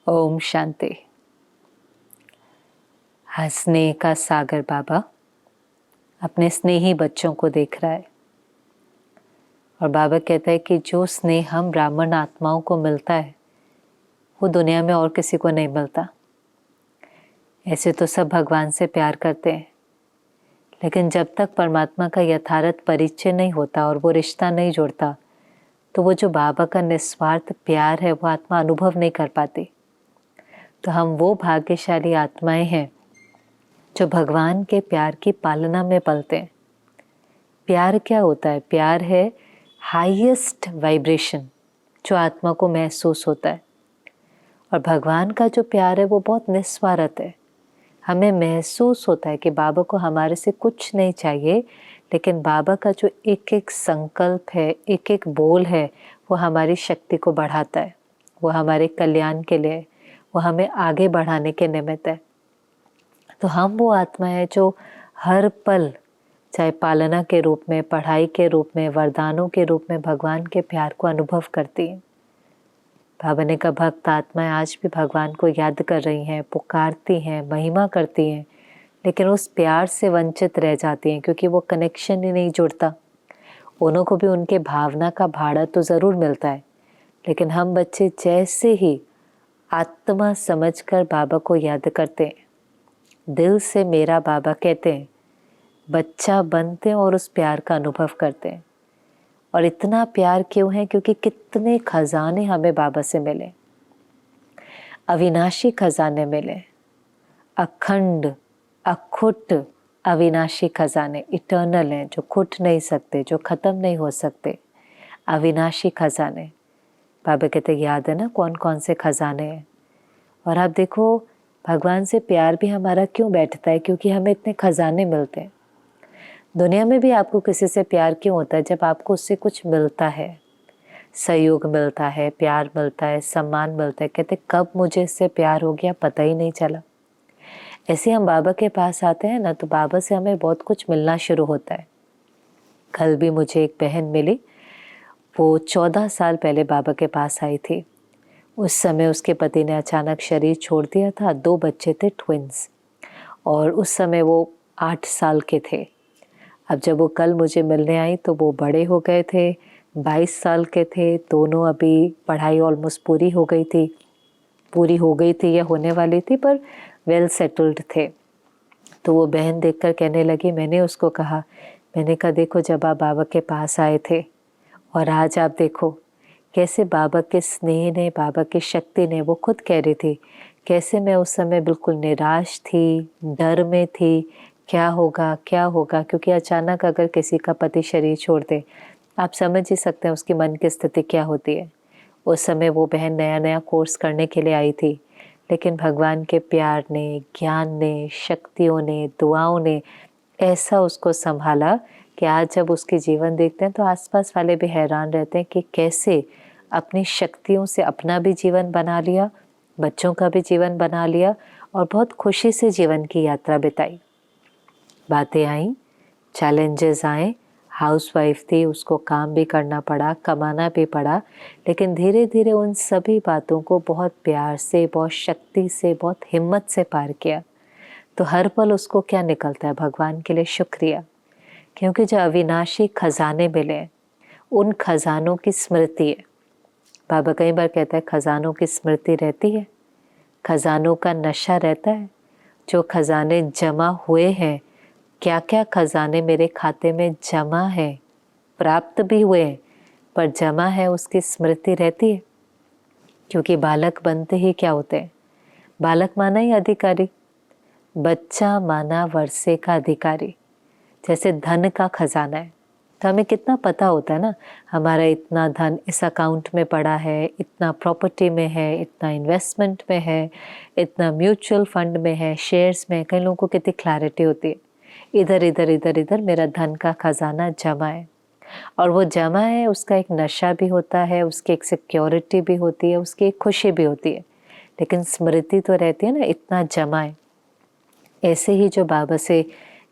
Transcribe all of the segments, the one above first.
ओम शांति। हंसने का सागर बाबा अपने स्नेही बच्चों को देख रहा है और बाबा कहता है कि जो स्नेह हम ब्राह्मण आत्माओं को मिलता है वो दुनिया में और किसी को नहीं मिलता। ऐसे तो सब भगवान से प्यार करते हैं, लेकिन जब तक परमात्मा का यथार्थ परिचय नहीं होता और वो रिश्ता नहीं जुड़ता तो वो जो बाबा का निस्वार्थ प्यार है वो आत्मा अनुभव नहीं कर पाती। तो हम वो भाग्यशाली आत्माएं हैं जो भगवान के प्यार की पालना में पलते हैं। प्यार क्या होता है? प्यार है हाईएस्ट वाइब्रेशन जो आत्मा को महसूस होता है, और भगवान का जो प्यार है वो बहुत निस्वार्थ है। हमें महसूस होता है कि बाबा को हमारे से कुछ नहीं चाहिए, लेकिन बाबा का जो एक एक संकल्प है, एक एक बोल है, वो हमारी शक्ति को बढ़ाता है, वो हमारे कल्याण के लिए, वो हमें आगे बढ़ाने के निमित्त है। तो हम वो आत्मा है जो हर पल, चाहे पालना के रूप में, पढ़ाई के रूप में, वरदानों के रूप में भगवान के प्यार को अनुभव करती है। बाबा ने कहा भक्त आत्माएं आज भी भगवान को याद कर रही हैं, पुकारती हैं, महिमा करती हैं, लेकिन उस प्यार से वंचित रह जाती हैं क्योंकि वो कनेक्शन ही नहीं जुड़ता। उन्हों को भी उनके भावना का भाड़ा तो ज़रूर मिलता है, लेकिन हम बच्चे जैसे ही आत्मा समझकर बाबा को याद करते हैं, दिल से मेरा बाबा कहते हैं, बच्चा बनते हैं और उस प्यार का अनुभव करते हैं। और इतना प्यार क्यों है? क्योंकि कितने खजाने हमें बाबा से मिले, अविनाशी खजाने मिले, अखंड अखुट अविनाशी खजाने, इटर्नल हैं, जो खुट नहीं सकते, जो ख़त्म नहीं हो सकते, अविनाशी खजाने। बाबा कहते याद है ना कौन कौन से खजाने हैं। और आप देखो भगवान से प्यार भी हमारा क्यों बैठता है? क्योंकि हमें इतने खजाने मिलते हैं। दुनिया में भी आपको किसी से प्यार क्यों होता है? जब आपको उससे कुछ मिलता है, सहयोग मिलता है, प्यार मिलता है, सम्मान मिलता है। कहते कब मुझे इससे प्यार हो गया पता ही नहीं चला। ऐसे हम बाबा के पास आते हैं ना, तो बाबा से हमें बहुत कुछ मिलना शुरू होता है। कल भी मुझे एक बहन मिली, वो 14 साल पहले बाबा के पास आई थी। उस समय उसके पति ने अचानक शरीर छोड़ दिया था। 2 बच्चे थे, ट्विंस, और उस समय वो 8 साल के थे। अब जब वो कल मुझे मिलने आई तो वो बड़े हो गए थे, 22 साल के थे। दोनों अभी पढ़ाई ऑलमोस्ट पूरी हो गई थी या होने वाली थी, पर वेल सेटल्ड थे। तो वो बहन देखकर कहने लगी, मैंने उसको कहा, मैंने कहा देखो जब आप बाबा के पास आए थे और आज आप देखो कैसे बाबा के स्नेह ने, बाबा की शक्ति ने, वो खुद कह रही थी कैसे मैं उस समय बिल्कुल निराश थी, डर में थी, क्या होगा क्या होगा। क्योंकि अचानक अगर किसी का पति शरीर छोड़ दे, आप समझ ही सकते हैं उसकी मन की स्थिति क्या होती है। उस समय वो बहन नया नया कोर्स करने के लिए आई थी, लेकिन भगवान के प्यार ने, ज्ञान ने, शक्तियों ने, दुआओं ने ऐसा उसको संभाला कि आज जब उसके जीवन देखते हैं तो आसपास वाले भी हैरान रहते हैं कि कैसे अपनी शक्तियों से अपना भी जीवन बना लिया, बच्चों का भी जीवन बना लिया, और बहुत खुशी से जीवन की यात्रा बिताई। बातें आई, चैलेंजेस आए, हाउसवाइफ थी, उसको काम भी करना पड़ा, कमाना भी पड़ा, लेकिन धीरे धीरे उन सभी बातों को बहुत प्यार से, बहुत शक्ति से, बहुत हिम्मत से पार किया। तो हर पल उसको क्या निकलता है? भगवान के लिए शुक्रिया, क्योंकि जो अविनाशी खजाने मिले उन खजानों की स्मृति है। बाबा कई बार कहता है खजानों की स्मृति रहती है, खजानों का नशा रहता है। जो खजाने जमा हुए हैं, क्या क्या खजाने मेरे खाते में जमा है, प्राप्त भी हुए हैं, पर जमा है, उसकी स्मृति रहती है। क्योंकि बालक बनते ही क्या होते हैं? बालक माना ही अधिकारी, बच्चा माना वर्षे का अधिकारी। जैसे धन का खजाना है, तो हमें कितना पता होता है ना, हमारा इतना धन इस अकाउंट में पड़ा है, इतना प्रॉपर्टी में है, इतना इन्वेस्टमेंट में है, इतना म्यूचुअल फंड में है, शेयर्स में। कई लोगों को कितनी क्लैरिटी होती है, इधर इधर इधर इधर मेरा धन का खजाना जमा है। और वो जमा है, उसका एक नशा भी होता है, उसकी एक सिक्योरिटी भी होती है, उसकी एक खुशी भी होती है, लेकिन स्मृति तो रहती है ना, इतना जमा है। ऐसे ही जो बाबा से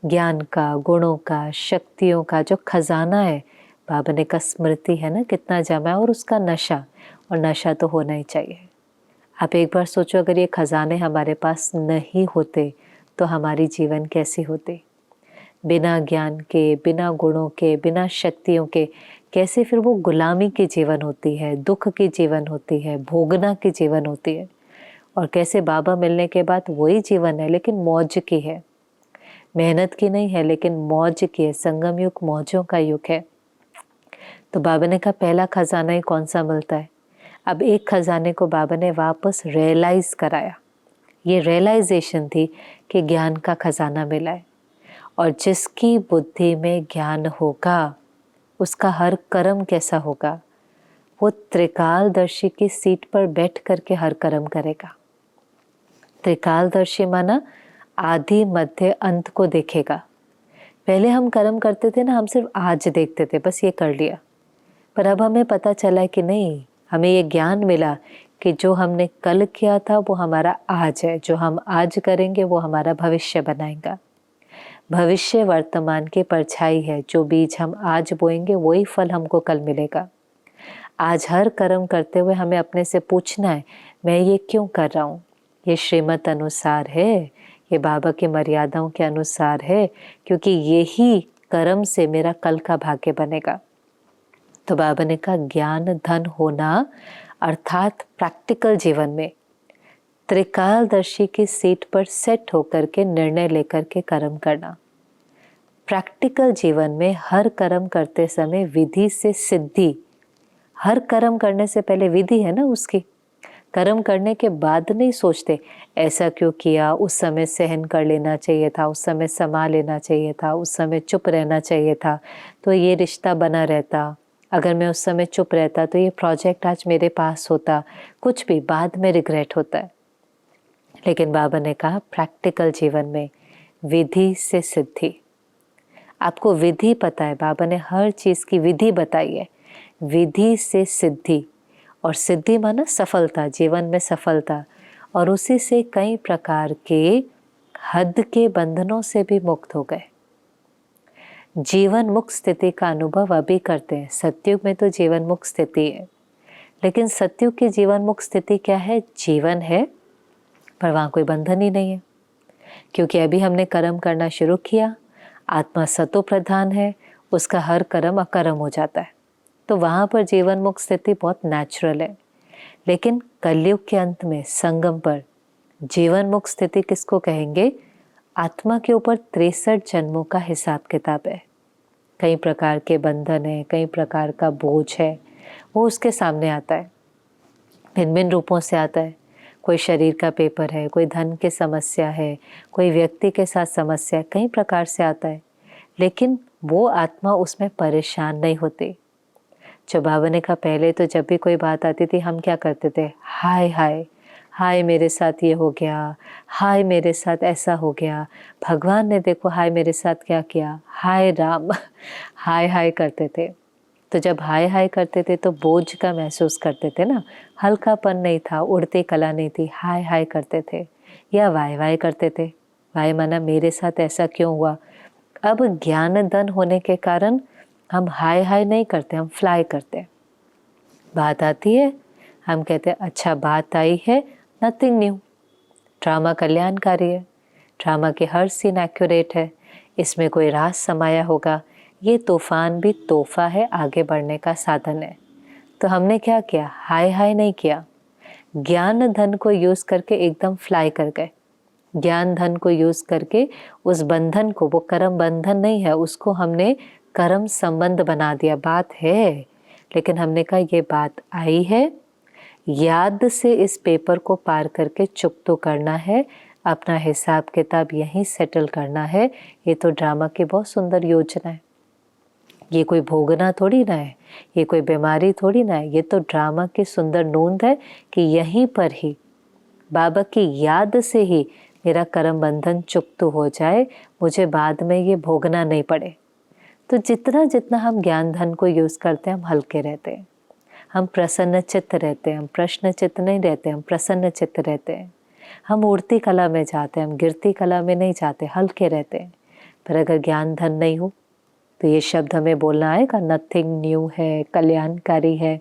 ज्ञान का, गुणों का, शक्तियों का जो खजाना है, बाबा ने का स्मृति है ना, कितना जमा है, और उसका नशा, और नशा तो होना ही चाहिए। आप एक बार सोचो, अगर ये खजाने हमारे पास नहीं होते तो हमारी जीवन कैसी होती। बिना ज्ञान के, बिना गुणों के, बिना शक्तियों के कैसे फिर वो गुलामी की जीवन होती है, दुख की जीवन होती है, भोगना की जीवन होती है। और कैसे बाबा मिलने के बाद वही जीवन है लेकिन मौज की है, मेहनत की नहीं है लेकिन मौज की है। संगम युग मौजों का युग है। तो बाबा ने कहा पहला खजाना ही कौन सा मिलता है। अब एक खजाने को बाबा ने वापस रियलाइज कराया। ये रियलाइजेशन थी कि ज्ञान का खजाना मिला है, और जिसकी बुद्धि में ज्ञान होगा उसका हर कर्म कैसा होगा। वो त्रिकालदर्शी की सीट पर बैठ करके हर कर्म करेगा। त्रिकालदर्शी माना आदि मध्य अंत को देखेगा। पहले हम कर्म करते थे ना, हम सिर्फ आज देखते थे, बस ये कर लिया। पर अब हमें पता चला कि नहीं, हमें ये ज्ञान मिला कि जो हमने कल किया था वो हमारा आज है, जो हम आज करेंगे वो हमारा भविष्य बनाएगा। भविष्य वर्तमान की परछाई है। जो बीज हम आज बोएंगे वही फल हमको कल मिलेगा। आज हर कर्म करते हुए हमें अपने से पूछना है, मैं ये क्यों कर रहा हूँ। ये श्रीमत अनुसार है, ये बाबा की मर्यादाओं के अनुसार है, क्योंकि यही कर्म से मेरा कल का भाग्य बनेगा। तो बाबा ने कहा ज्ञान धन होना अर्थात प्रैक्टिकल जीवन में त्रिकालदर्शी की सीट पर सेट होकर के निर्णय लेकर के कर्म करना। प्रैक्टिकल जीवन में हर कर्म करते समय विधि से सिद्धि। हर कर्म करने से पहले विधि है ना उसकी। कर्म करने के बाद नहीं सोचते ऐसा क्यों किया, उस समय सहन कर लेना चाहिए था, उस समय समा लेना चाहिए था, उस समय चुप रहना चाहिए था तो ये रिश्ता बना रहता, अगर मैं उस समय चुप रहता तो ये प्रोजेक्ट आज मेरे पास होता। कुछ भी बाद में रिग्रेट होता है। लेकिन बाबा ने कहा प्रैक्टिकल जीवन में विधि से सिद्धि। आपको विधि पता है, बाबा ने हर चीज़ की विधि बताई है। विधि से सिद्धि, और सिद्धि माना सफलता, जीवन में सफलता, और उसी से कई प्रकार के हद के बंधनों से भी मुक्त हो गए। जीवन मुक्त स्थिति का अनुभव अभी करते हैं। सतयुग में तो जीवन मुक्त स्थिति है, लेकिन सतयुग की जीवन मुक्त स्थिति क्या है। जीवन है पर वहाँ कोई बंधन ही नहीं है, क्योंकि अभी हमने कर्म करना शुरू किया। आत्मा सतो प्रधान है, उसका हर कर्म अकर्म हो जाता है, तो वहाँ पर जीवन मुक्त स्थिति बहुत नेचुरल है। लेकिन कलयुग के अंत में संगम पर जीवन मुक्त स्थिति किसको कहेंगे। आत्मा के ऊपर 63 जन्मों का हिसाब किताब है। कई प्रकार के बंधन है, कई प्रकार का बोझ है, वो उसके सामने आता है। भिन्न भिन्न रूपों से आता है। कोई शरीर का पेपर है, कोई धन की समस्या है, कोई व्यक्ति के साथ समस्या है, कई प्रकार से आता है। लेकिन वो आत्मा उसमें परेशान नहीं होती। जो बाबा ने कहा पहले तो जब भी कोई बात आती थी हम क्या करते थे, हाय हाय हाय मेरे साथ ये हो गया, हाय मेरे साथ ऐसा हो गया, भगवान ने देखो हाय मेरे साथ क्या किया, हाय राम हाय हाय करते थे। तो जब हाय हाय करते थे तो बोझ का महसूस करते थे ना, हल्कापन नहीं था, उड़ती कला नहीं थी। हाय हाय करते थे या वाय वाय करते थे। वाय माना मेरे साथ ऐसा क्यों हुआ। अब ज्ञान धन होने के कारण हम हाय हाय नहीं करते, हम फ्लाई करते हैं। बात आती है हम कहते हैं अच्छा बात आई है, नथिंग न्यू। ड्रामा कल्याणकारी है, ड्रामा के हर सीन एक्यूरेट है, इसमें कोई राज समाया होगा। ये तूफान भी तोहफा है, आगे बढ़ने का साधन है। तो हमने क्या किया, हाय हाय नहीं किया, ज्ञान धन को यूज़ करके एकदम फ्लाई कर गए। ज्ञान धन को यूज़ करके उस बंधन को, वो कर्म बंधन नहीं है, उसको हमने कर्म संबंध बना दिया। बात है लेकिन हमने कहा ये बात आई है, याद से इस पेपर को पार करके चुप तो करना है, अपना हिसाब किताब यहीं सेटल करना है। ये तो ड्रामा की बहुत सुंदर योजना है। ये कोई भोगना थोड़ी ना है, ये कोई बीमारी थोड़ी ना है, ये तो ड्रामा की सुंदर नूंद है कि यहीं पर ही बाबा की याद से ही मेरा कर्म बंधन चुप्त हो जाए, मुझे बाद में ये भोगना नहीं पड़े। तो जितना जितना हम ज्ञान धन को यूज़ करते हैं हम हल्के रहते हैं, हम प्रसन्न चित्त रहते हैं। हम प्रश्न चित्त नहीं रहते, हम प्रसन्न चित्त रहते हैं। हम उड़ती कला में जाते हैं, हम गिरती कला में नहीं जाते, हल्के रहते हैं। पर अगर ज्ञान धन नहीं हो तो ये शब्द हमें बोलना आएगा, नथिंग न्यू है, कल्याणकारी है।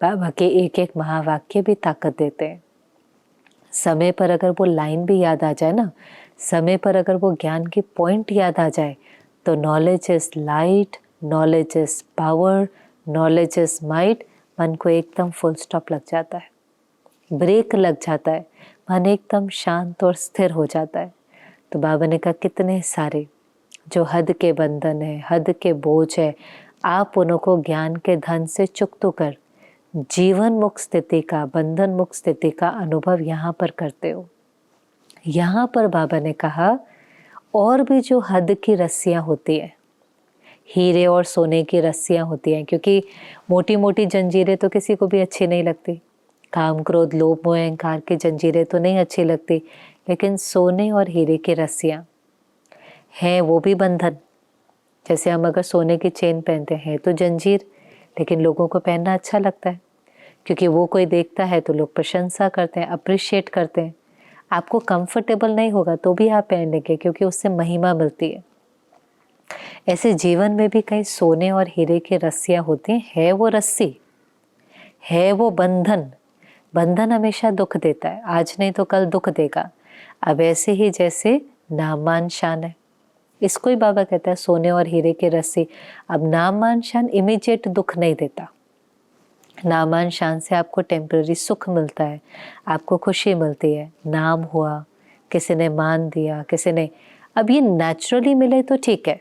बाबा के एक एक महावाक्य भी ताकत देते हैं। समय पर अगर वो लाइन भी याद आ जाए ना, समय पर अगर वो ज्ञान की पॉइंट याद आ जाए, तो knowledge is light, knowledge is power, knowledge is might, मन को एकदम फुल स्टॉप लग जाता है, ब्रेक लग जाता है, मन एकदम शांत और स्थिर हो जाता है। तो बाबा ने कहा कितने सारे जो हद के बंधन है, हद के बोझ है, आप उनको ज्ञान के धन से चुक्त कर जीवन मुक्त स्थिति का, बंधन मुक्त स्थिति का अनुभव यहाँ पर करते हो। यहाँ पर बाबा ने कहा और भी जो हद की रस्सियाँ होती है, हीरे और सोने की रस्सियाँ होती हैं, क्योंकि मोटी मोटी जंजीरें तो किसी को भी अच्छी नहीं लगती, काम क्रोध लोभ मोह अहंकार की जंजीरें तो नहीं अच्छी लगती, लेकिन सोने और हीरे की रस्सियाँ हैं वो भी बंधन। जैसे हम अगर सोने की चेन पहनते हैं तो जंजीर, लेकिन लोगों को पहनना अच्छा लगता है क्योंकि वो कोई देखता है तो लोग प्रशंसा करते हैं, अप्रिशिएट करते हैं। आपको कंफर्टेबल नहीं होगा तो भी आप पहन लेंगे क्योंकि उससे महिमा मिलती है। ऐसे जीवन में भी कई सोने और हीरे की रस्सियाँ होती हैं, है वो रस्सी, है वो बंधन। बंधन हमेशा दुख देता है, आज नहीं तो कल दुख देगा। अब ऐसे ही जैसे नाम मान शान है, इसको ही बाबा कहता है सोने और हीरे की रस्सी। अब नाम मान शान इमीडिएट दुख नहीं देता, नाम मान शान से आपको टेम्पररी सुख मिलता है, आपको खुशी मिलती है। नाम हुआ, किसी ने मान दिया, किसी ने, अब ये नेचुरली मिले तो ठीक है,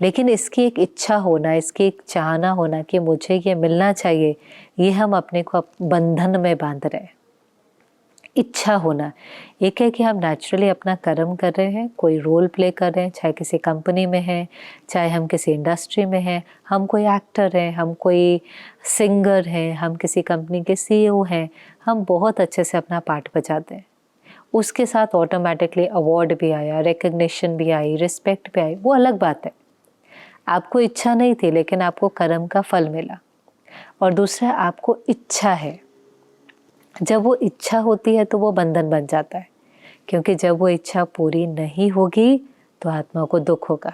लेकिन इसकी एक इच्छा होना, इसकी एक चाहना होना कि मुझे ये मिलना चाहिए, ये हम अपने को बंधन में बांध रहे हैं। इच्छा होना, एक है कि हम नेचुरली अपना कर्म कर रहे हैं, कोई रोल प्ले कर रहे हैं, चाहे किसी कंपनी में हैं, चाहे हम किसी इंडस्ट्री में हैं, हम कोई एक्टर हैं, हम कोई सिंगर हैं, हम किसी कंपनी के CEO हैं, हम बहुत अच्छे से अपना पार्ट बजाते हैं। उसके साथ ऑटोमेटिकली अवार्ड भी आया, रिकग्निशन भी आई, रिस्पेक्ट भी आई, वो अलग बात है। आपको इच्छा नहीं थी लेकिन आपको कर्म का फल मिला। और दूसरा, आपको इच्छा है, जब वो इच्छा होती है तो वो बंधन बन जाता है, क्योंकि जब वो इच्छा पूरी नहीं होगी तो आत्मा को दुख होगा।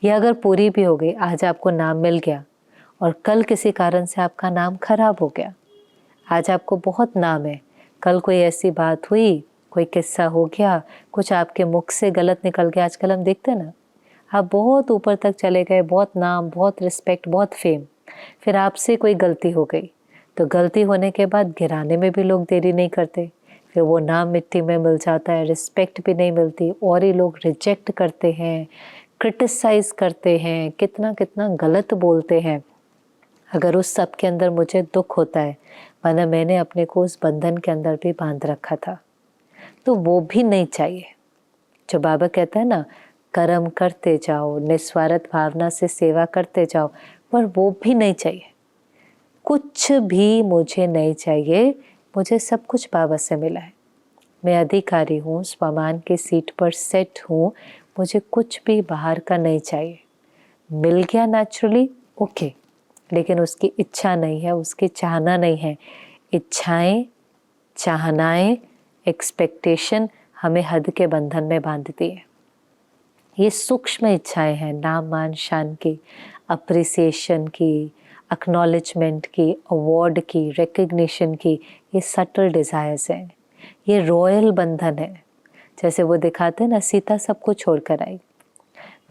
या अगर पूरी भी हो गई, आज आपको नाम मिल गया और कल किसी कारण से आपका नाम खराब हो गया, आज आपको बहुत नाम है, कल कोई ऐसी बात हुई, कोई किस्सा हो गया, कुछ आपके मुख से गलत निकल गया, आजकल हम देखते हैं ना, आप बहुत ऊपर तक चले गए, बहुत नाम, बहुत रिस्पेक्ट, बहुत फेम, फिर आपसे कोई गलती हो गई, तो गलती होने के बाद गिराने में भी लोग देरी नहीं करते, फिर वो नाम मिट्टी में मिल जाता है, रिस्पेक्ट भी नहीं मिलती, और ही लोग रिजेक्ट करते हैं, क्रिटिसाइज करते हैं, कितना कितना गलत बोलते हैं। अगर उस सब के अंदर मुझे दुख होता है, माना मैंने अपने को उस बंधन के अंदर भी बांध रखा था, तो वो भी नहीं चाहिए। जो बाबा कहता है ना, कर्म करते जाओ, निस्वार्थ भावना से सेवा करते जाओ, पर वो भी नहीं चाहिए। कुछ भी मुझे नहीं चाहिए, मुझे सब कुछ बाबा से मिला है, मैं अधिकारी हूँ, स्वमान की सीट पर सेट हूँ, मुझे कुछ भी बाहर का नहीं चाहिए। मिल गया नेचुरली, ओके, लेकिन उसकी इच्छा नहीं है, उसकी चाहना नहीं है। इच्छाएं, चाहनाएं, एक्सपेक्टेशन हमें हद के बंधन में बांधती है। ये सूक्ष्म इच्छाएं हैं, नाम मान शान की, अप्रिसिएशन की, एक्नॉलेजमेंट की, अवार्ड की, रिकग्निशन की, ये सटल डिज़ायर्स हैं, ये रॉयल बंधन है। जैसे वो दिखाते हैं ना, सीता सब कुछ छोड़ कर आई,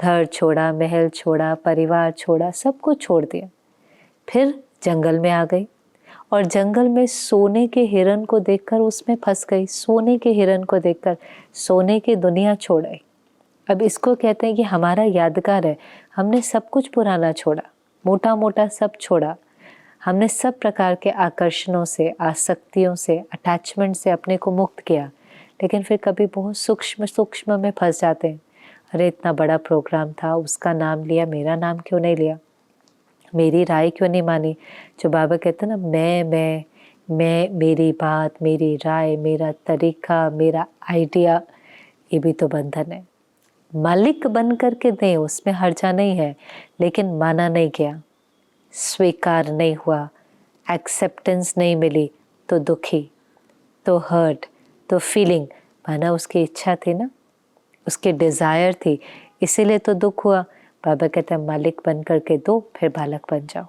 घर छोड़ा, महल छोड़ा, परिवार छोड़ा, सब कुछ छोड़ दिया, फिर जंगल में आ गई और जंगल में सोने के हिरन को देखकर उसमें फंस गई, सोने के हिरन को देखकर सोने की दुनिया छोड़ आई। अब इसको कहते हैं कि हमारा यादगार है, हमने सब कुछ पुराना छोड़ा, मोटा मोटा सब छोड़ा, हमने सब प्रकार के आकर्षणों से, आसक्तियों से, अटैचमेंट से अपने को मुक्त किया, लेकिन फिर कभी बहुत सूक्ष्म सूक्ष्म में फंस जाते हैं। अरे इतना बड़ा प्रोग्राम था, उसका नाम लिया, मेरा नाम क्यों नहीं लिया, मेरी राय क्यों नहीं मानी। जो बाबा कहते हैं ना, मैं, मेरी बात, मेरी राय, मेरा तरीका, मेरा आइडिया, ये भी तो बंधन है। मालिक बन करके दें, उसमें हर्जा नहीं है, लेकिन माना नहीं गया, स्वीकार नहीं हुआ, एक्सेप्टेंस नहीं मिली, तो दुखी, तो हर्ट, तो फीलिंग। माना उसकी इच्छा थी ना, उसकी डिज़ायर थी, इसीलिए तो दुख हुआ। बाबा कहते हैं मालिक बन करके दो, फिर बालक बन जाओ।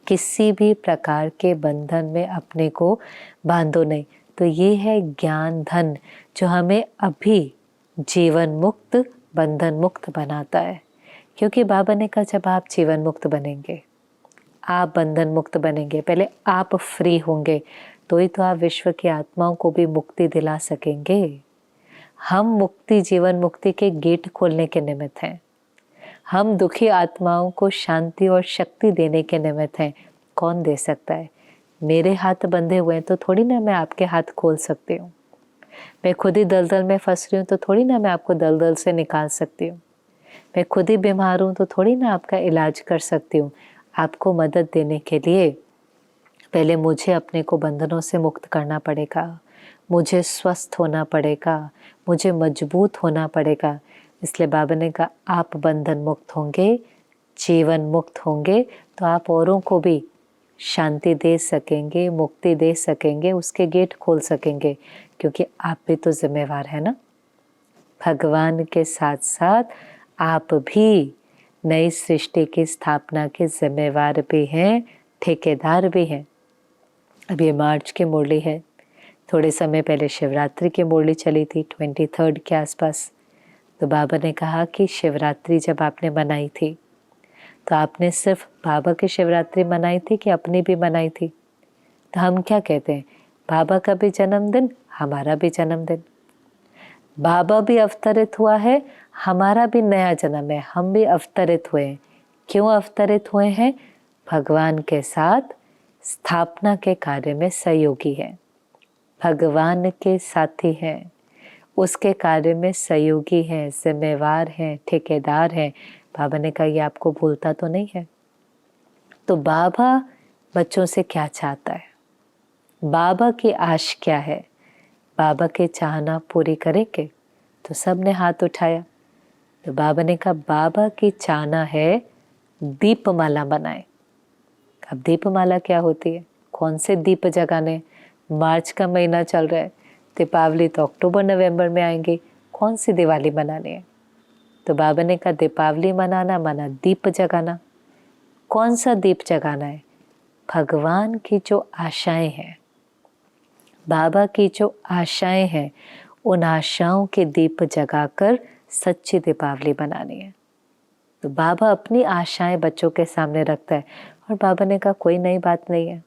किसी भी प्रकार के बंधन में अपने को बांधो नहीं। तो ये है ज्ञान धन जो हमें अभी जीवन मुक्त, बंधन मुक्त बनाता है। क्योंकि बाबा ने कहा जब आप जीवन मुक्त बनेंगे, आप बंधन मुक्त बनेंगे, पहले आप फ्री होंगे, तो ही तो आप विश्व की आत्माओं को भी मुक्ति दिला सकेंगे। हम मुक्ति, जीवन मुक्ति के गेट खोलने के निमित्त हैं। हम दुखी आत्माओं को शांति और शक्ति देने के निमित्त हैं। कौन दे सकता है? मेरे हाथ बंधे हुए हैं तो थोड़ी ना मैं आपके हाथ खोल सकती हूँ। मैं खुद ही दलदल में फंस रही हूँ तो थोड़ी ना मैं आपको दलदल से निकाल सकती हूँ। मैं खुद ही बीमार हूँ तो थोड़ी ना आपका इलाज कर सकती हूँ। आपको मदद देने के लिए पहले मुझे अपने को बंधनों से मुक्त करना पड़ेगा, मुझे स्वस्थ होना पड़ेगा, मुझे मजबूत होना पड़ेगा। इसलिए बाबा ने कहा आप बंधन मुक्त होंगे, जीवन मुक्त होंगे, तो आप औरों को भी शांति दे सकेंगे, मुक्ति दे सकेंगे, उसके गेट खोल सकेंगे। क्योंकि आप भी तो जिम्मेवार है ना। भगवान के साथ साथ आप भी नई सृष्टि की स्थापना के जिम्मेवार भी हैं, ठेकेदार भी हैं। अब ये मार्च की मुरली है, थोड़े समय पहले शिवरात्रि की मुरली चली थी 23 के आसपास। तो बाबा ने कहा कि शिवरात्रि जब आपने मनाई थी तो आपने सिर्फ बाबा की शिवरात्रि मनाई थी कि अपनी भी मनाई थी? तो हम क्या कहते हैं, बाबा का भी जन्मदिन, हमारा भी जन्मदिन। बाबा भी अवतरित हुआ है, हमारा भी नया जन्म है, हम भी अवतरित हुए हैं। क्यों अवतरित हुए हैं? भगवान के साथ स्थापना के कार्य में सहयोगी है, भगवान के साथी हैं, उसके कार्य में सहयोगी हैं, जिम्मेवार हैं, ठेकेदार हैं। बाबा ने कहा ये आपको भूलता तो नहीं है। तो बाबा बच्चों से क्या चाहता है, बाबा की आश क्या है, बाबा के चाहना पूरी करेंगे? तो सब ने हाथ उठाया। तो बाबा ने कहा बाबा की चाहना है दीपमाला बनाए। अब दीपमाला क्या होती है, कौन से दीप जगाने? मार्च का महीना चल रहा है, दीपावली तो अक्टूबर नवंबर में आएंगे, कौन सी दिवाली मनानी है? तो बाबा ने कहा दीपावली मनाना माना दीप जगाना। कौन सा दीप जगाना है? भगवान की जो आशाएं हैं, बाबा की जो आशाएं हैं, उन आशाओं के दीप जगाकर सच्ची दीपावली बनानी है। तो बाबा अपनी आशाएं बच्चों के सामने रखता है। और बाबा ने कहा कोई नई बात नहीं है,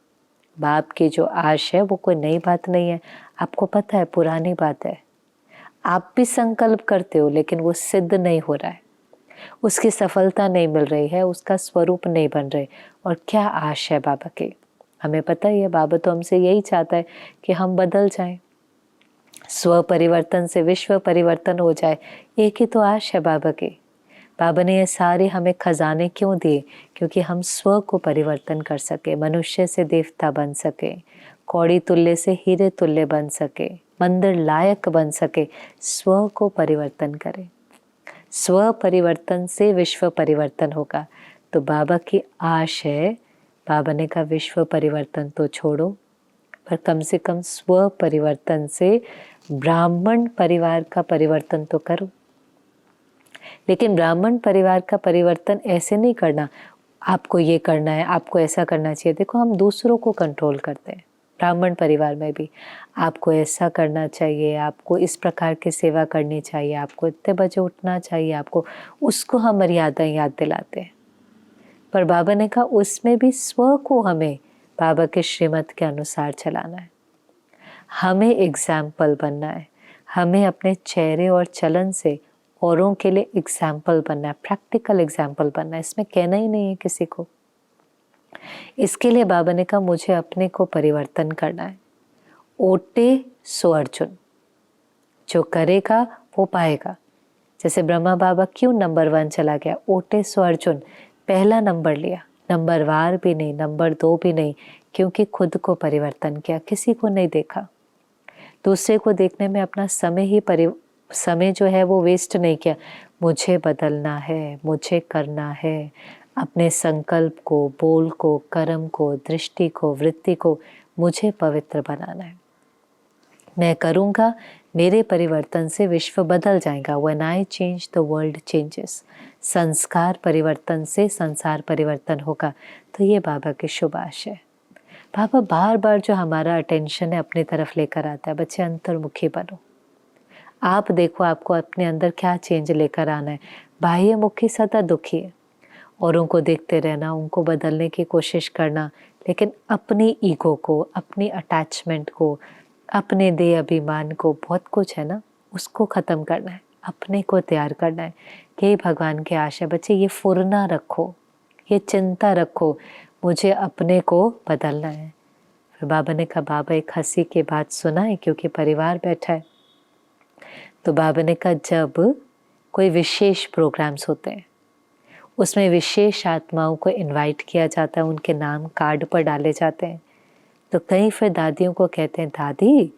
बाप की जो आश है वो कोई नई बात नहीं है, आपको पता है पुरानी बात है। आप भी संकल्प करते हो लेकिन वो सिद्ध नहीं हो रहा है, उसकी सफलता नहीं मिल रही है, उसका स्वरूप नहीं बन रहे। और क्या आश है बाबा की? हमें पता ही है, बाबा तो हमसे यही चाहता है कि हम बदल जाएं, स्व परिवर्तन से विश्व परिवर्तन हो जाए। एक ही तो आश है बाबा की। बाबा ने ये सारे हमें खजाने क्यों दिए? क्योंकि हम स्व को परिवर्तन कर सके, मनुष्य से देवता बन सके, कौड़ी तुल्य से हीरे तुल्य बन सके, मंदिर लायक बन सके। स्व को परिवर्तन करें, स्व परिवर्तन से विश्व परिवर्तन होगा। तो बाबा की आश है, बाबा ने कहा विश्व परिवर्तन तो छोड़ो, पर कम से कम स्व परिवर्तन से ब्राह्मण परिवार का परिवर्तन तो करो। लेकिन ब्राह्मण परिवार का परिवर्तन ऐसे नहीं करना, आपको ये करना है, आपको ऐसा करना चाहिए। देखो हम दूसरों को कंट्रोल करते हैं, ब्राह्मण परिवार में भी आपको ऐसा करना चाहिए, आपको इस प्रकार की सेवा करनी चाहिए, आपको इतने बजे उठना चाहिए, आपको, उसको हम मर्यादाएं याद दिलाते हैं। पर बाबा ने कहा उसमें भी स्व को हमें बाबा के श्रीमत के अनुसार चलाना है, हमें एग्जाम्पल बनना है, हमें अपने चेहरे और चलन से औरों के लिए एग्जाम्पल बनना है, प्रैक्टिकल एग्जाम्पल बनना है। इसमें कहना ही नहीं है किसी को। इसके लिए बाबा ने कहा मुझे अपने को परिवर्तन करना है। ओटे सो अर्जुन, जो करेगा वो पाएगा। जैसे ब्रह्मा बाबा क्यों नंबर 1 चला गया? ओटे सो अर्जुन, पहला नंबर लिया, नंबर वार भी नहीं, नंबर 2 भी नहीं, क्योंकि खुद को परिवर्तन किया, किसी को नहीं देखा। दूसरे को देखने में अपना समय जो है वो वेस्ट नहीं किया। मुझे बदलना है, मुझे करना है, अपने संकल्प को, बोल को, कर्म को, दृष्टि को, वृत्ति को मुझे पवित्र बनाना है। मैं करूँगा, मेरे परिवर्तन से विश्व बदल जाएगा। When I change the world changes। संस्कार परिवर्तन से संसार परिवर्तन होगा। तो ये बाबा की शुभ आशा है। बाबा बार बार जो हमारा अटेंशन है अपनी तरफ लेकर आता है, बच्चे अंतर्मुखी बनो। आप देखो आपको अपने अंदर क्या चेंज लेकर आना है। बाह्य मुखी सदा दुखी है, औरों को देखते रहना, उनको बदलने की कोशिश करना, लेकिन अपनी ईगो को, अपनी अटैचमेंट को, अपने देह अभिमान को, बहुत कुछ है ना, उसको ख़त्म करना है, अपने को तैयार करना है। यही भगवान की आशा। बच्चे ये फुरना रखो, ये चिंता रखो, मुझे अपने को बदलना है। फिर बाबा ने कहा, बाबा एक हंसी की बात सुनाए क्योंकि परिवार बैठा है। तो बाबा ने कहा, जब कोई विशेष प्रोग्राम्स होते हैं उसमें विशेष आत्माओं को इनवाइट किया जाता है, उनके नाम कार्ड पर डाले जाते हैं, तो कई फिर दादियों को कहते हैं, दादी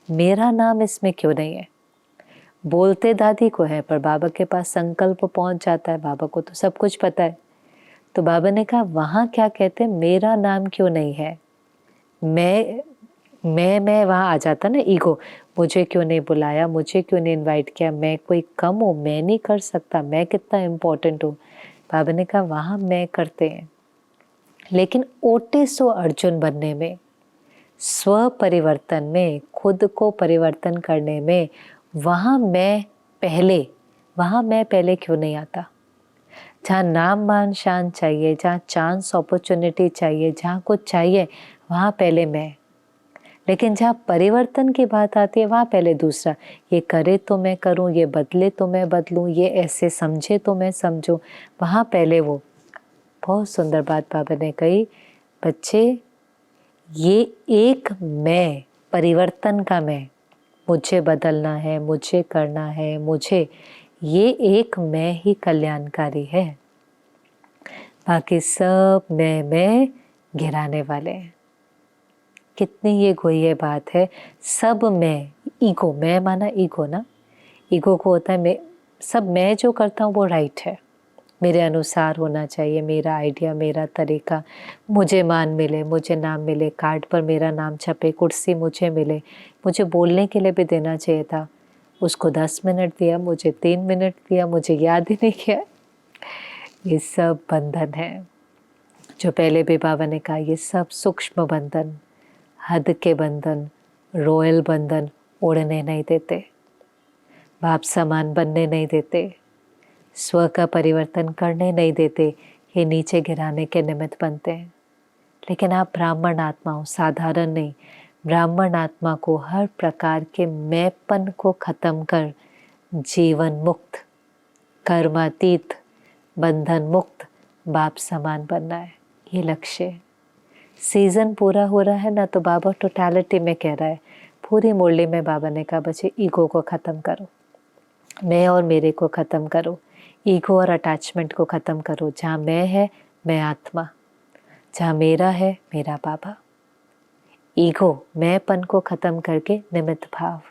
मेरा नाम इसमें क्यों नहीं है। बोलते दादी को है, पर बाबा के पास संकल्प पहुंच जाता है, बाबा को तो सब कुछ पता है। तो बाबा ने कहा, वहाँ क्या कहते हैं, मेरा नाम क्यों नहीं है। मैं वहाँ आ जाता ना, ईगो, मुझे क्यों नहीं बुलाया, मुझे क्यों नहीं इनवाइट किया, मैं कोई कम हूँ, मैं नहीं कर सकता, मैं कितना इम्पोर्टेंट हूँ। बाबा ने कहा, वहाँ मैं करते हैं, लेकिन ओटे सो अर्जुन बनने में, स्व परिवर्तन में, खुद को परिवर्तन करने में, वहाँ मैं पहले क्यों नहीं आता। जहाँ नाम मान शान चाहिए, जहाँ चांस अपॉर्चुनिटी चाहिए, जहाँ कुछ चाहिए, वहाँ पहले मैं। लेकिन जहाँ परिवर्तन की बात आती है, वहाँ पहले दूसरा। ये करे तो मैं करूँ, ये बदले तो मैं बदलूँ, ये ऐसे समझे तो मैं समझूँ, वहाँ पहले वो। बहुत सुंदर बात बाबा ने कही, बच्चे ये एक मैं, परिवर्तन का मैं, मुझे बदलना है, मुझे करना है, मुझे, ये एक मैं ही कल्याणकारी है। बाकी सब मैं गिराने वाले हैं। कितनी ये गोई बात है। सब मैं, ईगो, मैं माना ईगो ना, ईगो को होता है मैं, सब मैं जो करता हूँ वो राइट है, मेरे अनुसार होना चाहिए, मेरा आइडिया, मेरा तरीका, मुझे मान मिले, मुझे नाम मिले, कार्ड पर मेरा नाम छपे, कुर्सी मुझे मिले, मुझे बोलने के लिए भी देना चाहिए था, उसको 10 मिनट दिया, मुझे 3 मिनट दिया, मुझे याद ही नहीं किया। ये सब बंधन है, जो पहले भी बाबा ने कहा, ये सब सूक्ष्म बंधन, हद के बंधन, रॉयल बंधन उड़ने नहीं देते, बाप समान बनने नहीं देते, स्व का परिवर्तन करने नहीं देते, ये नीचे गिराने के निमित्त बनते हैं। लेकिन आप ब्राह्मण आत्मा हो, साधारण नहीं। ब्राह्मण आत्मा को हर प्रकार के मैंपन को खत्म कर जीवन मुक्त, कर्मातीत, बंधन मुक्त, बाप समान बनना है, ये लक्ष्य है। सीजन पूरा हो रहा है ना, तो बाबा टोटलिटी में कह रहा है, पूरी मुरली में बाबा ने कहा, बच्चे ईगो को ख़त्म करो, मैं और मेरे को ख़त्म करो, ईगो और अटैचमेंट को ख़त्म करो। जहाँ मैं है, मैं आत्मा, जहाँ मेरा है, मेरा बाबा। ईगो, मैंपन को ख़त्म करके निमित्त भाव,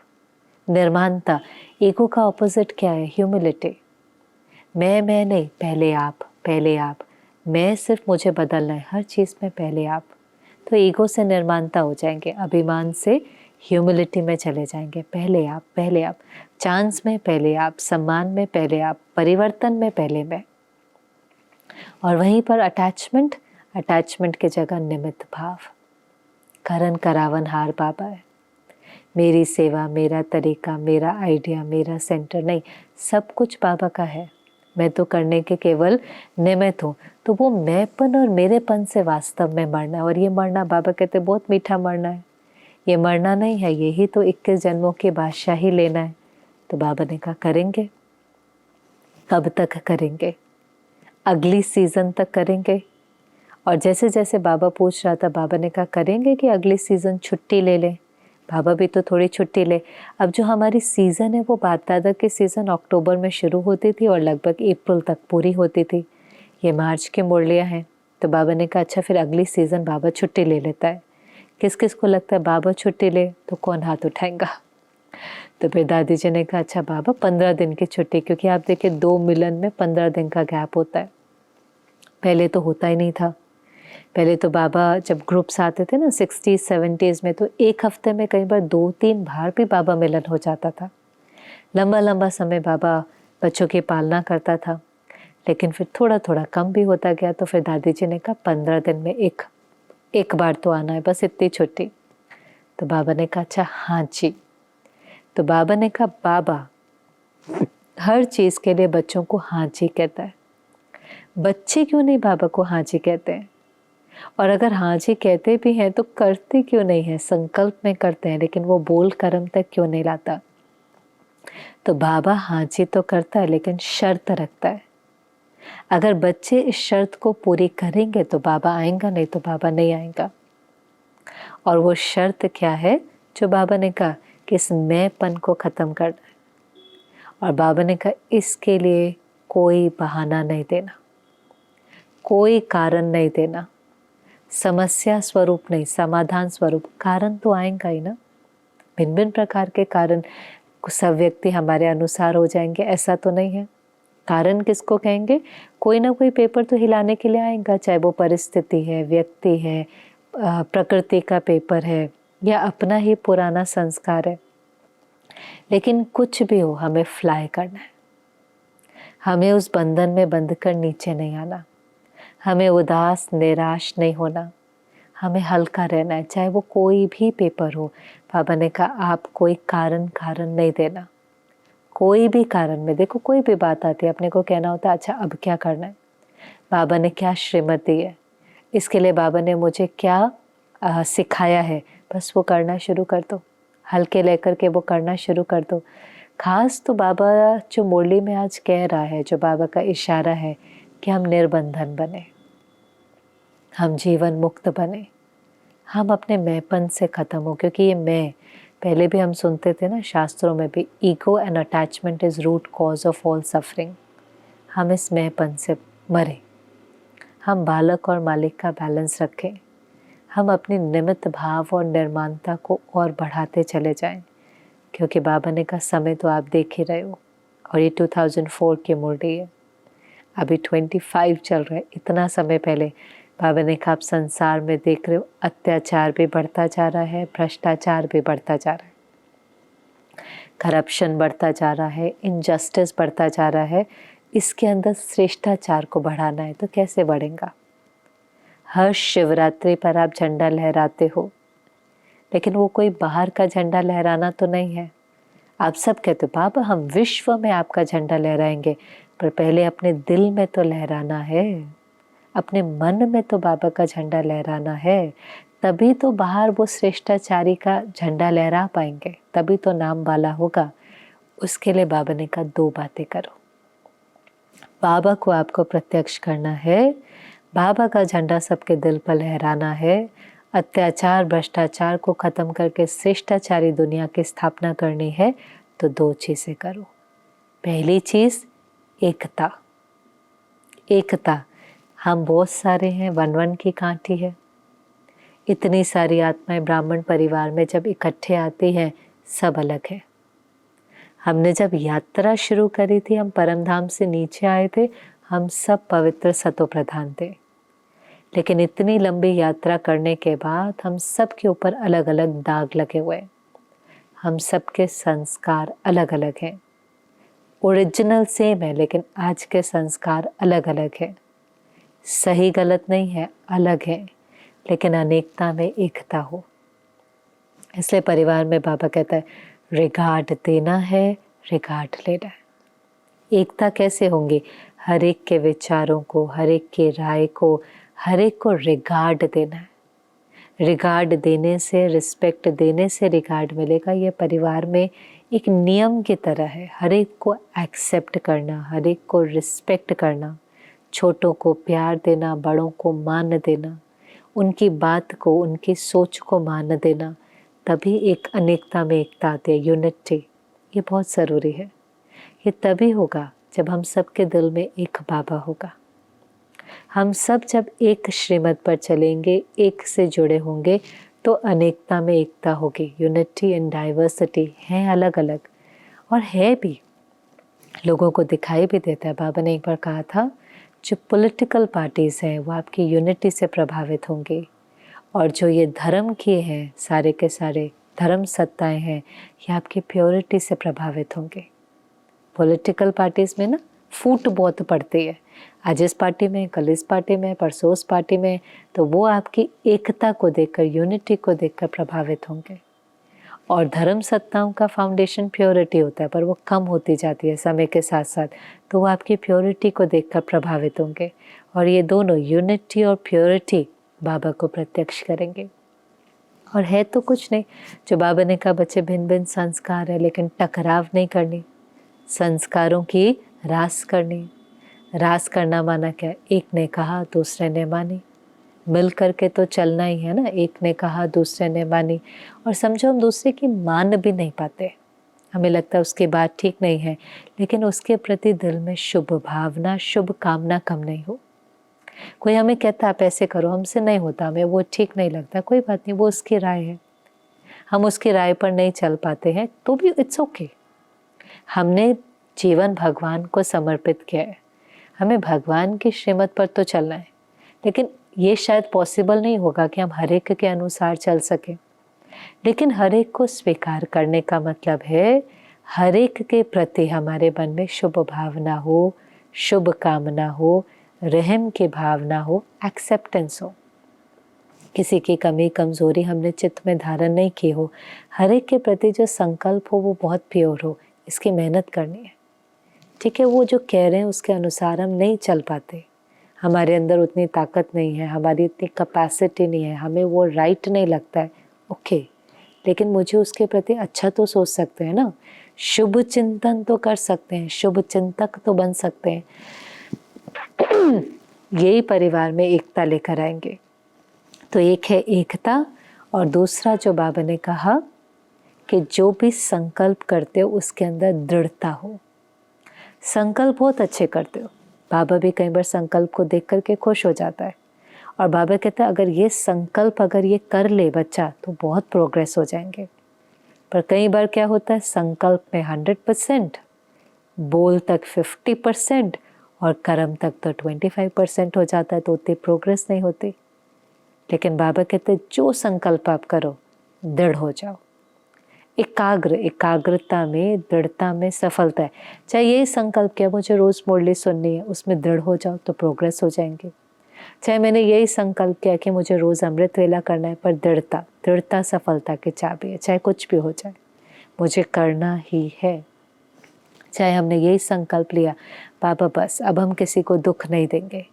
निर्माणता। ईगो का ऑपोजिट क्या है, ह्यूमिलिटी। मैं नहीं, पहले आप, पहले आप, मैं सिर्फ मुझे बदलना है, हर चीज़ में पहले आप। तो ईगो से निर्माणता हो जाएंगे, अभिमान से ह्यूमिलिटी में चले जाएंगे, पहले आप, पहले आप, चांस में पहले आप, सम्मान में पहले आप, परिवर्तन में पहले मैं। और वहीं पर अटैचमेंट, अटैचमेंट की जगह निमित्त भाव। करण करावन हार बाबा है, मेरी सेवा, मेरा तरीका, मेरा आइडिया, मेरा सेंटर नहीं, सब कुछ बाबा का है, मैं तो करने के केवल निमित्त हूँ। तो वो मैंपन और मेरेपन से वास्तव में मरना है। और ये मरना, बाबा कहते बहुत मीठा मरना है, ये मरना नहीं है, यही तो 21 जन्मों की बादशाही लेना है। तो बाबा ने कहा, करेंगे। कब तक करेंगे, अगली सीजन तक करेंगे। और जैसे जैसे बाबा पूछ रहा था, बाबा ने कहा, करेंगे कि अगली सीजन छुट्टी ले लें। बाबा भी तो थोड़ी छुट्टी ले। अब जो हमारी सीज़न है वो बाप दादा की सीज़न अक्टूबर में शुरू होती थी और लगभग अप्रैल तक पूरी होती थी। ये मार्च की मुरलियाँ हैं। तो बाबा ने कहा, अच्छा फिर अगली सीज़न बाबा छुट्टी ले लेता है। किस किस को लगता है बाबा छुट्टी ले, तो कौन हाथ उठाएगा। तो फिर दादी जी ने कहा, अच्छा बाबा 15 दिन की छुट्टी, क्योंकि आप देखिए 2 मिलन में 15 दिन का गैप होता है, पहले तो होता ही नहीं था। पहले तो बाबा जब ग्रुप्स आते थे ना 60s 70s में, तो एक हफ्ते में कई बार 2-3 बार भी बाबा मिलन हो जाता था। लंबा लंबा समय बाबा बच्चों की पालना करता था। लेकिन फिर थोड़ा थोड़ा कम भी होता गया। तो फिर दादी जी ने कहा 15 दिन में एक एक बार तो आना है, बस इतनी छुट्टी। तो बाबा ने कहा अच्छा हाँ जी। तो बाबा ने कहा बाबा हर चीज़ के लिए बच्चों को हाँ जी कहता है, बच्चे क्यों नहीं बाबा को हाँ जी कहते हैं? और अगर हाँ जी कहते भी हैं तो करते क्यों नहीं है? संकल्प में करते हैं लेकिन वो बोल कर्म तक क्यों नहीं लाता? तो बाबा हाँ जी तो करता है लेकिन शर्त रखता है। अगर बच्चे इस शर्त को पूरी करेंगे तो बाबा आएगा, नहीं तो बाबा नहीं आएगा। और वो शर्त क्या है? जो बाबा ने कहा कि इस मैंपन को ख़त्म करना है। और बाबा ने कहा इसके लिए कोई बहाना नहीं देना, कोई कारण नहीं देना, समस्या स्वरूप नहीं, समाधान स्वरूप। कारण तो आएगा ही ना, भिन्न भिन्न प्रकार के कारण। सब व्यक्ति हमारे अनुसार हो जाएंगे ऐसा तो नहीं है। कारण किसको कहेंगे? कोई ना कोई पेपर तो हिलाने के लिए आएगा, चाहे वो परिस्थिति है, व्यक्ति है, प्रकृति का पेपर है या अपना ही पुराना संस्कार है। लेकिन कुछ भी हो, हमें फ्लाई करना है। हमें उस बंधन में बंध कर नीचे नहीं आना, हमें उदास निराश नहीं होना, हमें हल्का रहना है, चाहे वो कोई भी पेपर हो। बाबा ने कहा आप कोई कारण नहीं देना, कोई भी कारण में। देखो कोई भी बात आती है, अपने को कहना होता है अच्छा अब क्या करना है, बाबा ने क्या श्रीमत दी है, इसके लिए बाबा ने मुझे क्या सिखाया है, बस वो करना शुरू कर दो, हल्के लेकर के वो करना शुरू कर दो। खास तो बाबा जो मुरली में आज कह रहा है, जो बाबा का इशारा है कि हम निर्बंधन बने, हम जीवन मुक्त बने, हम अपने मैंपन से ख़त्म हो। क्योंकि ये मैं पहले भी हम सुनते थे ना, शास्त्रों में भी, ego and attachment is root cause of all suffering. हम इस मैंपन से मरे, हम बालक और मालिक का बैलेंस रखें, हम अपनी निमित्त भाव और निर्माणता को और बढ़ाते चले जाएं। क्योंकि बाबा ने कहा समय तो आप देख ही रहे हो, और ये 2004 की मुरली है, अभी 25 चल रहा है। इतना समय पहले बाबा ने कहा आप संसार में देख रहे हो अत्याचार भी बढ़ता जा रहा है, भ्रष्टाचार भी बढ़ता जा रहा है, करप्शन बढ़ता जा रहा है, इनजस्टिस बढ़ता जा रहा है। इसके अंदर श्रेष्ठाचार को बढ़ाना है तो कैसे बढ़ेगा? हर शिवरात्रि पर आप झंडा लहराते हो, लेकिन वो कोई बाहर का झंडा लहराना तो नहीं है। आप सब कहते हो बाबा हम विश्व में आपका झंडा लहराएंगे, पर पहले अपने दिल में तो लहराना है, अपने मन में तो बाबा का झंडा लहराना है। तभी तो बाहर वो श्रेष्ठाचारी का झंडा लहरा पाएंगे, तभी तो नाम वाला होगा। उसके लिए बाबा ने कहा 2 बातें करो। बाबा को आपको प्रत्यक्ष करना है, बाबा का झंडा सबके दिल पर लहराना है, अत्याचार भ्रष्टाचार को ख़त्म करके श्रेष्ठाचारी दुनिया की स्थापना करनी है। तो 2 चीज़ें करो। पहली चीज़ एकता। एकता, हम बहुत सारे हैं, वन की कांटी है। इतनी सारी आत्माएं ब्राह्मण परिवार में जब इकट्ठे आती हैं, सब अलग है। हमने जब यात्रा शुरू करी थी, हम परमधाम से नीचे आए थे, हम सब पवित्र सतो प्रधान थे। लेकिन इतनी लंबी यात्रा करने के बाद हम सब के ऊपर अलग अलग दाग लगे हुए, हम सबके संस्कार अलग अलग हैं। ओरिजिनल सेम है लेकिन आज के संस्कार अलग अलग हैं। सही गलत नहीं है, अलग है, लेकिन अनेकता में एकता हो। इसलिए परिवार में बाबा कहता है रिगार्ड देना है, रिगार्ड लेना है। एकता कैसे होंगी? हर एक के विचारों को, हर एक की राय को, हर एक को रिगार्ड देना है। रिगार्ड देने से, रिस्पेक्ट देने से रिगार्ड मिलेगा। ये परिवार में एक नियम की तरह है, हर एक को एक्सेप्ट करना, हर एक को रिस्पेक्ट करना, छोटों को प्यार देना, बड़ों को मान देना, उनकी बात को, उनकी सोच को मान देना। तभी एक अनेकता में एकता आती है, यूनिटी। ये बहुत ज़रूरी है। ये तभी होगा जब हम सबके दिल में एक बाबा होगा। हम सब जब एक श्रीमत पर चलेंगे, एक से जुड़े होंगे, तो अनेकता में एकता होगी। यूनिटी इन डाइवर्सिटी है, अलग अलग और है भी, लोगों को दिखाई भी देता है। बाबा ने एक बार कहा था जो पॉलिटिकल पार्टीज़ हैं वो आपकी यूनिटी से प्रभावित होंगी, और जो ये धर्म किए हैं, सारे के सारे धर्म सत्ताएं हैं, ये आपकी प्योरिटी से प्रभावित होंगे। पॉलिटिकल पार्टीज़ में ना फूट बहुत पड़ती है, आज इस पार्टी में, कल इस पार्टी में, परसों उस पार्टी में, तो वो आपकी एकता को देखकर, यूनिटी को देखकर प्रभावित होंगे। और धर्म सत्ताओं का फाउंडेशन प्योरिटी होता है, पर वो कम होती जाती है समय के साथ साथ, तो वो आपकी प्योरिटी को देखकर प्रभावित होंगे। और ये दोनों, यूनिटी और प्योरिटी, बाबा को प्रत्यक्ष करेंगे। और है तो कुछ नहीं, जो बाबा ने कहा बच्चे भिन्न भिन्न संस्कार है, लेकिन टकराव नहीं करनी, संस्कारों की रास करनी। रास करना माना क्या, एक ने कहा दूसरे ने मानी, मिल करके तो चलना ही है ना। एक ने कहा दूसरे ने मानी, और समझो हम दूसरे की मान भी नहीं पाते, हमें लगता है उसकी बात ठीक नहीं है, लेकिन उसके प्रति दिल में शुभ भावना, शुभ कामना कम नहीं हो। कोई हमें कहता आप ऐसे करो, हमसे नहीं होता, हमें वो ठीक नहीं लगता, कोई बात नहीं, वो उसकी राय है, हम उसकी राय पर नहीं चल पाते हैं तो भी इट्स ओके। हमने जीवन भगवान को समर्पित किया है, हमें भगवान की श्रीमत पर तो चलना है, लेकिन ये शायद पॉसिबल नहीं होगा कि हम हर एक के अनुसार चल सकें। लेकिन हर एक को स्वीकार करने का मतलब है हर एक के प्रति हमारे मन में शुभ भावना हो, शुभ कामना हो, रहम की भावना हो, एक्सेप्टेंस हो। किसी की कमी कमज़ोरी हमने चित्त में धारण नहीं की हो, हर एक के प्रति जो संकल्प हो वो बहुत प्योर हो, इसकी मेहनत करनी है। ठीक है, वो जो कह रहे हैं उसके अनुसार हम नहीं चल पाते, हमारे अंदर उतनी ताकत नहीं है, हमारी इतनी कैपेसिटी नहीं है, हमें वो राइट नहीं लगता है, ओके, लेकिन मुझे उसके प्रति अच्छा तो सोच सकते हैं ना, शुभ चिंतन तो कर सकते हैं, शुभ चिंतक तो बन सकते हैं। यही परिवार में एकता लेकर आएंगे। तो एक है एकता, और दूसरा जो बाबा ने कहा कि जो भी संकल्प करते हो उसके अंदर दृढ़ता हो। संकल्प बहुत अच्छे करते हो, बाबा भी कई बार संकल्प को देख करके खुश हो जाता है, और बाबा कहता है अगर ये संकल्प अगर ये कर ले बच्चा तो बहुत प्रोग्रेस हो जाएंगे। पर कई बार क्या होता है, संकल्प में 100%, बोल तक 50% और कर्म तक तो 25% हो जाता है, तो उतनी प्रोग्रेस नहीं होती। लेकिन बाबा कहते जो संकल्प आप करो दृढ़ हो जाओ, एकाग्रता में, दृढ़ता में सफलता है। चाहे यही संकल्प किया मुझे रोज मुरली सुननी है, उसमें दृढ़ हो जाओ तो प्रोग्रेस हो जाएंगे। चाहे मैंने यही संकल्प किया कि मुझे रोज अमृत वेला करना है, पर दृढ़ता सफलता की चाबी है। चाहे कुछ भी हो जाए मुझे करना ही है। चाहे हमने यही संकल्प लिया बाबा बस अब हम किसी को दुख नहीं देंगे,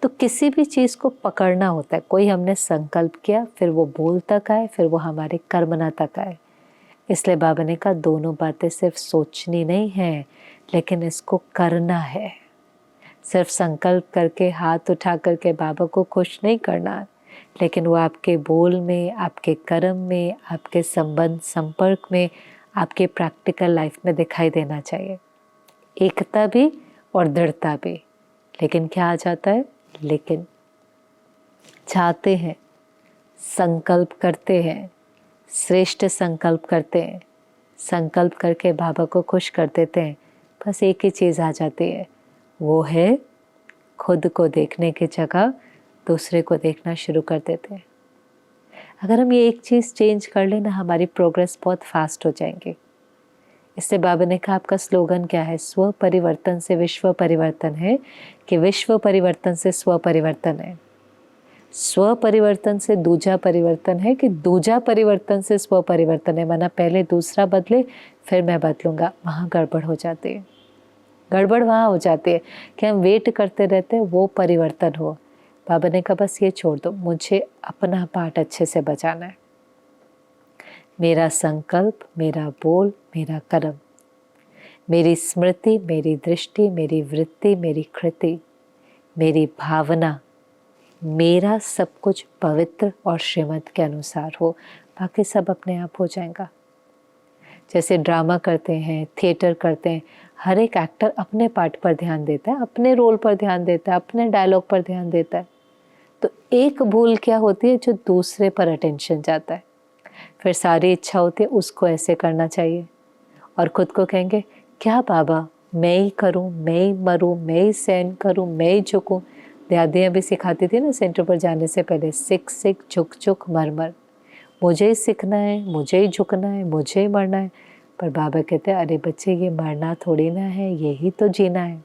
तो किसी भी चीज़ को पकड़ना होता है। कोई हमने संकल्प किया, फिर वो बोल तक आए, फिर वो हमारे कर्मना तक आए। इसलिए बाबा ने कहा दोनों बातें सिर्फ सोचनी नहीं है, लेकिन इसको करना है। सिर्फ संकल्प करके हाथ उठा करके बाबा को खुश नहीं करना, लेकिन वो आपके बोल में, आपके कर्म में, आपके संबंध संपर्क में, आपके प्रैक्टिकल लाइफ में दिखाई देना चाहिए। एकता भी और दृढ़ता भी। लेकिन क्या आ जाता है, लेकिन चाहते हैं, संकल्प करते हैं, श्रेष्ठ संकल्प करते हैं, संकल्प करके बाबा को खुश कर देते हैं, बस एक ही चीज़ आ जाती है, वो है खुद को देखने की जगह दूसरे को देखना शुरू कर देते हैं। अगर हम ये एक चीज़ चेंज कर लें ना, हमारी प्रोग्रेस बहुत फास्ट हो जाएंगी। इससे बाबा ने कहा आपका स्लोगन क्या है, स्व परिवर्तन से विश्व परिवर्तन है कि विश्व परिवर्तन से स्व परिवर्तन है। स्व परिवर्तन से दूजा परिवर्तन है कि दूजा परिवर्तन से स्व परिवर्तन है। माना पहले दूसरा बदले फिर मैं बदलूंगा, वहाँ गड़बड़ हो जाती है। गड़बड़ वहाँ हो जाती है कि हम वेट करते रहते हैं वो परिवर्तन हो। बाबा ने कहा बस ये छोड़ दो, मुझे अपना पार्ट अच्छे से बचाना है। मेरा संकल्प, मेरा बोल, मेरा कर्म, मेरी स्मृति, मेरी दृष्टि, मेरी वृत्ति, मेरी कृति, मेरी भावना, मेरा सब कुछ पवित्र और श्रीमत के अनुसार हो, बाकी सब अपने आप हो जाएगा। जैसे ड्रामा करते हैं, थिएटर करते हैं, हर एक एक्टर अपने पार्ट पर ध्यान देता है, अपने रोल पर ध्यान देता है, अपने डायलॉग पर ध्यान देता है। तो एक भूल क्या होती है, जो दूसरे पर अटेंशन जाता है। फिर सारी इच्छा होती है उसको ऐसे करना चाहिए, और खुद को कहेंगे क्या बाबा मैं ही करूं, मैं ही मरूं, मैं ही सहन करूं, मैं ही झुकूं। दादियाँ भी सिखाती थी ना सेंटर पर जाने से पहले, सिख सिख झुक झुक मर मर, मुझे ही सीखना है, मुझे ही झुकना है, मुझे ही मरना है। पर बाबा कहते हैं अरे बच्चे ये मरना थोड़ी ना है, यही तो जीना है।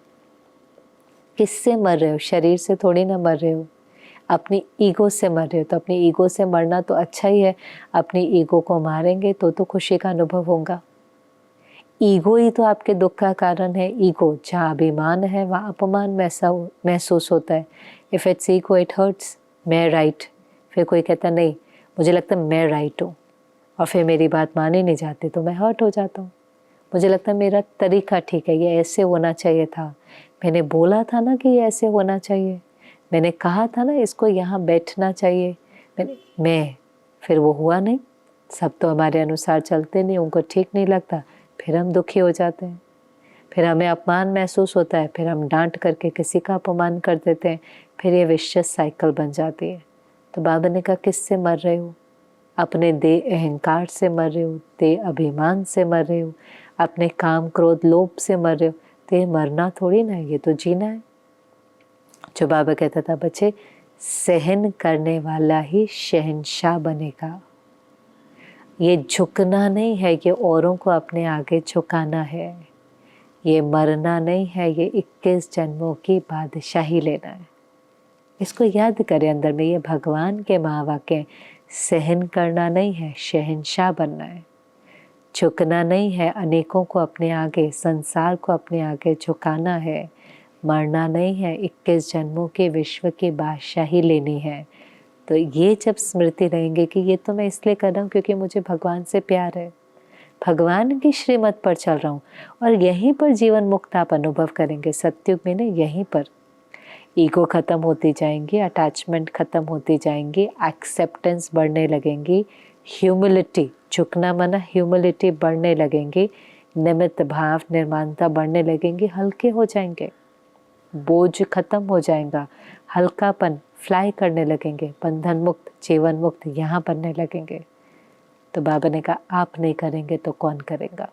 किससे मर रहे हो? शरीर से थोड़ी ना मर रहे हो, अपनी ईगो से मर रहे हो। तो अपनी ईगो से मरना तो अच्छा ही है, अपनी ईगो को मारेंगे तो खुशी का अनुभव होगा। ईगो ही तो आपके दुख का कारण है। ईगो, जहाँ अभिमान है वहाँ अपमान महसूस होता है। If it's ego it hurts. मैं राइट, फिर कोई कहता नहीं, मुझे लगता है मैं राइट हूँ, और फिर मेरी बात मानी नहीं जाती तो मैं हर्ट हो जाता हूँ। मुझे लगता है मेरा तरीका ठीक है, ये ऐसे होना चाहिए था, मैंने बोला था ना कि ये ऐसे होना चाहिए, मैंने कहा था ना इसको यहाँ बैठना चाहिए, मैं फिर वो हुआ नहीं। सब तो हमारे अनुसार चलते नहीं, उनको ठीक नहीं लगता, फिर हम दुखी हो जाते हैं, फिर हमें अपमान महसूस होता है, फिर हम डांट करके किसी का अपमान कर देते हैं, फिर ये विशेष साइकिल बन जाती है। तो बाबा ने कहा किससे मर रहे हो? अपने देह अहंकार से मर रहे हो, देह अभिमान से मर रहे हो, अपने काम क्रोध लोभ से मर रहे हो। तो ये मरना थोड़ी ना है, ये तो जीना है। जो बाबा कहता था बच्चे, सहन करने वाला ही शहंशाह बनेगा। ये झुकना नहीं है, ये औरों को अपने आगे झुकाना है। ये मरना नहीं है, ये 21 जन्मों की बादशाही लेना है। इसको याद करें अंदर में, ये भगवान के महावाक्य। सहन करना नहीं है, शहंशाह बनना है। झुकना नहीं है, अनेकों को अपने आगे, संसार को अपने आगे झुकाना है। मरना नहीं है, 21 जन्मों के विश्व की बादशाही लेनी है। तो ये जब स्मृति रहेंगे कि ये तो मैं इसलिए कर रहा हूँ क्योंकि मुझे भगवान से प्यार है, भगवान की श्रीमत पर चल रहा हूँ, और यहीं पर जीवन मुक्त आप अनुभव करेंगे। सत्युग में नहीं, यहीं पर ईगो खत्म होती जाएंगी, अटैचमेंट खत्म होती जाएंगी, एक्सेप्टेंस बढ़ने लगेंगी, ह्यूमिलिटी, झुकना मना ह्यूमिलिटी बढ़ने लगेंगी, निमित्त भाव निर्माणता बढ़ने लगेंगी, हल्के हो जाएंगे, बोझ खत्म हो जाएगा, हल्कापन, फ्लाई करने लगेंगे, बंधन मुक्त, जीवन मुक्त यहाँ बनने लगेंगे। तो बाबा ने कहा आप नहीं करेंगे तो कौन करेगा?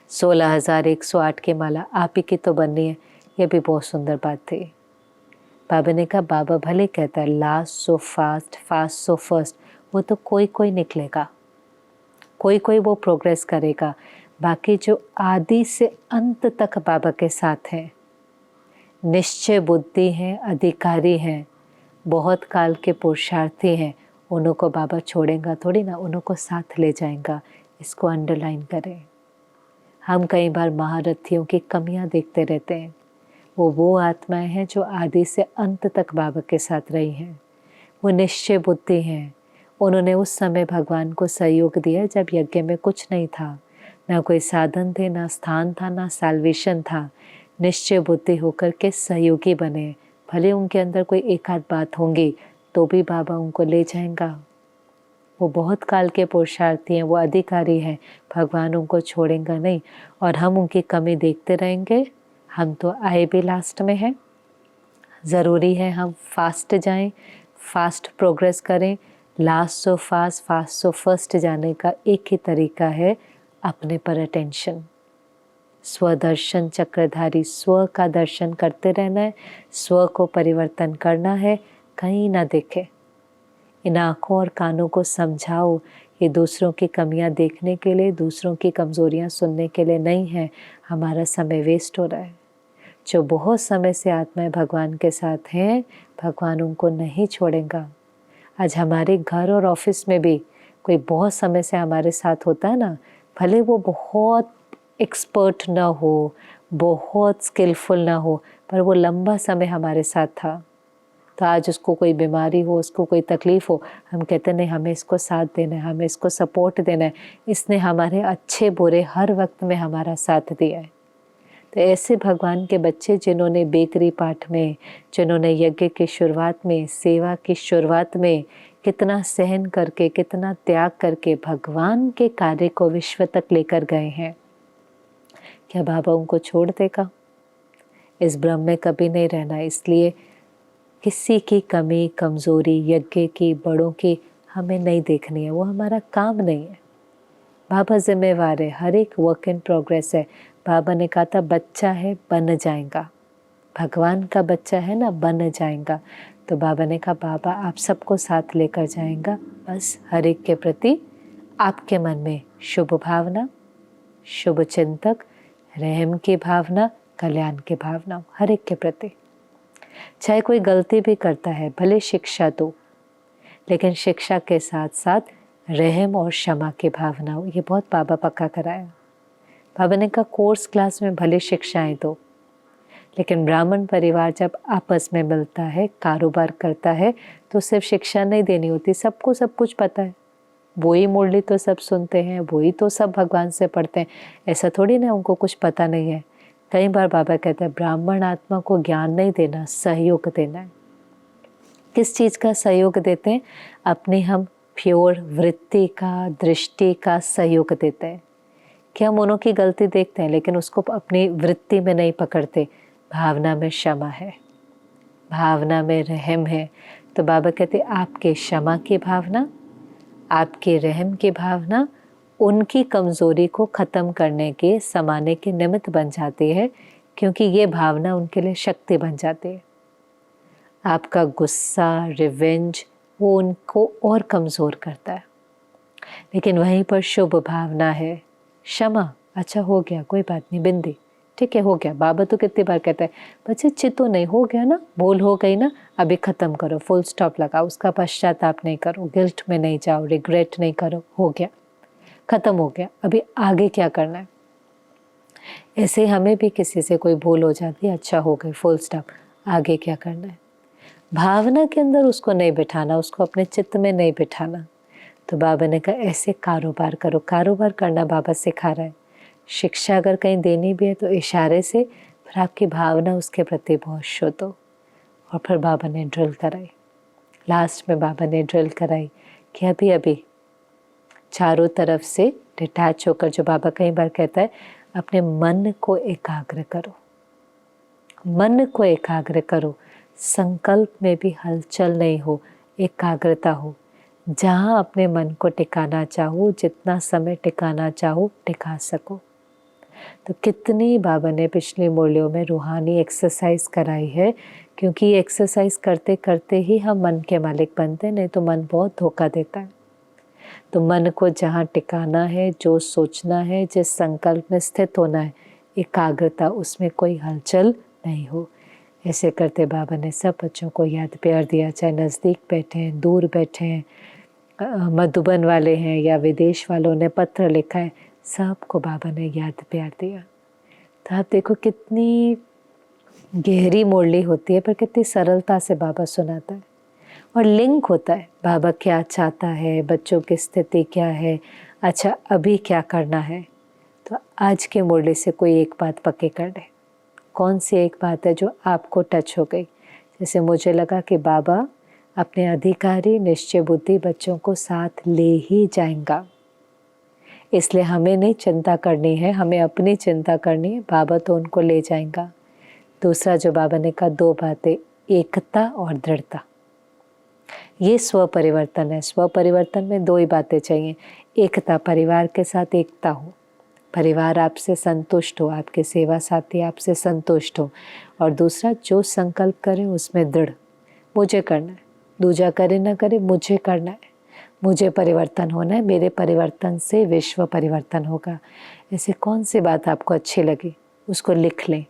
16,108 की माला आप ही की तो बननी है। ये भी बहुत सुंदर बात थी। बाबा ने कहा बाबा भले कहता है last so fast, fast so first, वो तो कोई निकलेगा, कोई वो प्रोग्रेस करेगा। बाकी जो आदि से अंत तक बाबा के साथ हैं, निश्चय बुद्धि हैं, अधिकारी हैं, बहुत काल के पुरुषार्थी हैं, उन्हों को बाबा छोड़ेगा थोड़ी ना, उन्हों को साथ ले जाएगा। इसको अंडरलाइन करें। हम कई बार महारथियों की कमियां देखते रहते हैं। वो आत्माएं हैं जो आदि से अंत तक बाबा के साथ रही हैं। वो निश्चय बुद्धि हैं। उन्होंने उस समय भगवान को सहयोग दिया जब यज्ञ में कुछ नहीं था, ना कोई साधन थे, ना स्थान था, ना साल्वेशन था। निश्चय बुद्धि होकर के सहयोगी बने। भले उनके अंदर कोई एक आध बात होंगी तो भी बाबा उनको ले जाएगा। वो बहुत काल के पुरुषार्थी हैं, वो अधिकारी हैं, भगवान उनको छोड़ेगा नहीं। और हम उनकी कमी देखते रहेंगे। हम तो आए भी लास्ट में हैं। ज़रूरी है हम फास्ट जाएं, फास्ट प्रोग्रेस करें। Last so fast, fast so first जाने का एक ही तरीका है, अपने पर अटेंशन। स्वदर्शन चक्रधारी, स्व का दर्शन करते रहना है, स्व को परिवर्तन करना है, कहीं ना देखे। इन आँखों और कानों को समझाओ, ये दूसरों की कमियां देखने के लिए, दूसरों की कमज़ोरियां सुनने के लिए नहीं है। हमारा समय वेस्ट हो रहा है। जो बहुत समय से आत्माएं भगवान के साथ हैं, भगवान उनको नहीं छोड़ेगा। आज हमारे घर और ऑफिस में भी कोई बहुत समय से हमारे साथ होता है ना, भले वो बहुत एक्सपर्ट ना हो, बहुत स्किलफुल ना हो, पर वो लंबा समय हमारे साथ था। तो आज उसको कोई बीमारी हो, उसको कोई तकलीफ़ हो, हम कहते नहीं हमें इसको साथ देना है, हमें इसको सपोर्ट देना है, इसने हमारे अच्छे बुरे हर वक्त में हमारा साथ दिया है। तो ऐसे भगवान के बच्चे जिन्होंने बेकरी पाठ में, जिन्होंने यज्ञ की शुरुआत में, सेवा की शुरुआत में कितना सहन करके, कितना त्याग करके भगवान के कार्य को विश्व तक लेकर गए हैं, क्या बाबा उनको छोड़ देगा? इस भ्रम में कभी नहीं रहना। इसलिए किसी की कमी कमज़ोरी, यज्ञ की, बड़ों की हमें नहीं देखनी है, वो हमारा काम नहीं है। बाबा जिम्मेवार है, हर एक वर्क इन प्रोग्रेस है। बाबा ने कहा था बच्चा है बन जाएगा, भगवान का बच्चा है ना, बन जाएगा। तो बाबा ने कहा बाबा आप सबको साथ लेकर जाएगा, बस हर एक के प्रति आपके मन में शुभ भावना, शुभ चिंतक, रहम की भावना, कल्याण की भावना हर एक के प्रति। चाहे कोई गलती भी करता है, भले शिक्षा दो, लेकिन शिक्षा के साथ साथ रहम और क्षमा की भावना हो। ये बहुत बाबा पक्का कराया। बाबा ने कहा कोर्स क्लास में भले शिक्षाएं दो, लेकिन ब्राह्मण परिवार जब आपस में मिलता है, कारोबार करता है, तो सिर्फ शिक्षा नहीं देनी होती, सबको सब कुछ पता है। वही मुरली तो सब सुनते हैं, वही तो सब भगवान से पढ़ते हैं, ऐसा थोड़ी ना उनको कुछ पता नहीं है। कई बार बाबा कहते हैं ब्राह्मण आत्मा को ज्ञान नहीं देना, सहयोग देना है। किस चीज़ का सहयोग देते हैं? अपनी हम प्योर वृत्ति का, दृष्टि का सहयोग देते हैं कि हम उन्हों की गलती देखते हैं, लेकिन उसको अपनी वृत्ति में नहीं पकड़ते। भावना में क्षमा है, भावना में रहम है। तो बाबा कहते आपके क्षमा की भावना, आपके रहम की भावना उनकी कमज़ोरी को ख़त्म करने के, समाने के निमित्त बन जाती है, क्योंकि ये भावना उनके लिए शक्ति बन जाती है। आपका गुस्सा, रिवेंज, वो उनको और कमज़ोर करता है। लेकिन वहीं पर शुभ भावना है, क्षमा, अच्छा हो गया, कोई बात नहीं, बिंदी, ठीक है, हो गया। बाबा तो कितनी बार कहता है बच्चे चितो नहीं, हो गया ना, भूल हो गई ना, अभी ख़त्म करो, फुल स्टॉप लगाओ, उसका पश्चाताप नहीं करो, गिल्ट में नहीं जाओ, रिग्रेट नहीं करो, हो गया, ख़त्म हो गया, अभी आगे क्या करना है। ऐसे हमें भी किसी से कोई भूल हो जाती है, अच्छा हो गई, फुल स्टॉप, आगे क्या करना है। भावना के अंदर उसको नहीं बिठाना, उसको अपने चित्त में नहीं बिठाना। तो बाबा ने कहा ऐसे कारोबार करो। कारोबार करना बाबा सिखा रहा है। शिक्षा अगर कहीं देनी भी है तो इशारे से, फिर आपकी भावना उसके प्रति बहुत शुद्ध हो। और फिर बाबा ने ड्रिल कराई, लास्ट में बाबा ने ड्रिल कराई कि अभी अभी चारों तरफ से डिटैच होकर, जो बाबा कई बार कहता है, अपने मन को एकाग्र करो, मन को एकाग्र करो। संकल्प में भी हलचल नहीं हो, एकाग्रता हो। जहाँ अपने मन को टिकाना चाहो, जितना समय टिकाना चाहो, टिका सको। तो कितनी बाबा ने पिछली मुरलियों में रूहानी एक्सरसाइज कराई है, क्योंकि ये एक्सरसाइज करते करते ही हम मन के मालिक बनते, नहीं तो मन बहुत धोखा देता है। तो मन को जहाँ टिकाना है, जो सोचना है, जिस संकल्प में स्थित होना है, एकाग्रता, उसमें कोई हलचल नहीं हो। ऐसे करते बाबा ने सब बच्चों को याद प्यार दिया, चाहे नज़दीक बैठे हैं, दूर बैठे हैं, मधुबन वाले हैं या विदेश वालों ने पत्र लिखा है, सबको बाबा ने याद प्यार दिया। तो आप देखो कितनी गहरी मुरली होती है, पर कितनी सरलता से बाबा सुनाता है। और लिंक होता है, बाबा क्या चाहता है, बच्चों की स्थिति क्या है, अच्छा अभी क्या करना है। तो आज की मुरली से कोई एक बात पक्की कर दे। कौन सी एक बात है जो आपको टच हो गई? जैसे मुझे लगा कि बाबा अपने अधिकारी निश्चय बुद्धि बच्चों को साथ ले ही जाएंगा, इसलिए हमें नहीं चिंता करनी है, हमें अपनी चिंता करनी है, बाबा तो उनको ले जाएंगा। दूसरा जो बाबा ने कहा, दो बातें, एकता और दृढ़ता। ये स्व परिवर्तन है। स्व परिवर्तन में दो ही बातें चाहिए। एकता, परिवार के साथ एकता हो, परिवार आपसे संतुष्ट हो, आपके सेवा साथी आपसे संतुष्ट हो। और दूसरा, जो संकल्प करें उसमें दृढ़, मुझे करना है, दूजा करे ना करे, मुझे करना है, मुझे परिवर्तन होना है, मेरे परिवर्तन से विश्व परिवर्तन होगा। ऐसे कौन सी बात आपको अच्छी लगी, उसको लिख लें,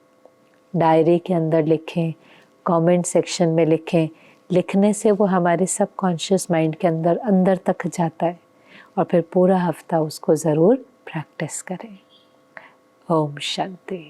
डायरी के अंदर लिखें, कमेंट सेक्शन में लिखें। लिखने से वो हमारे सबकॉन्शियस माइंड के अंदर अंदर तक जाता है, और फिर पूरा हफ्ता उसको ज़रूर प्रैक्टिस करें। ओम शांति।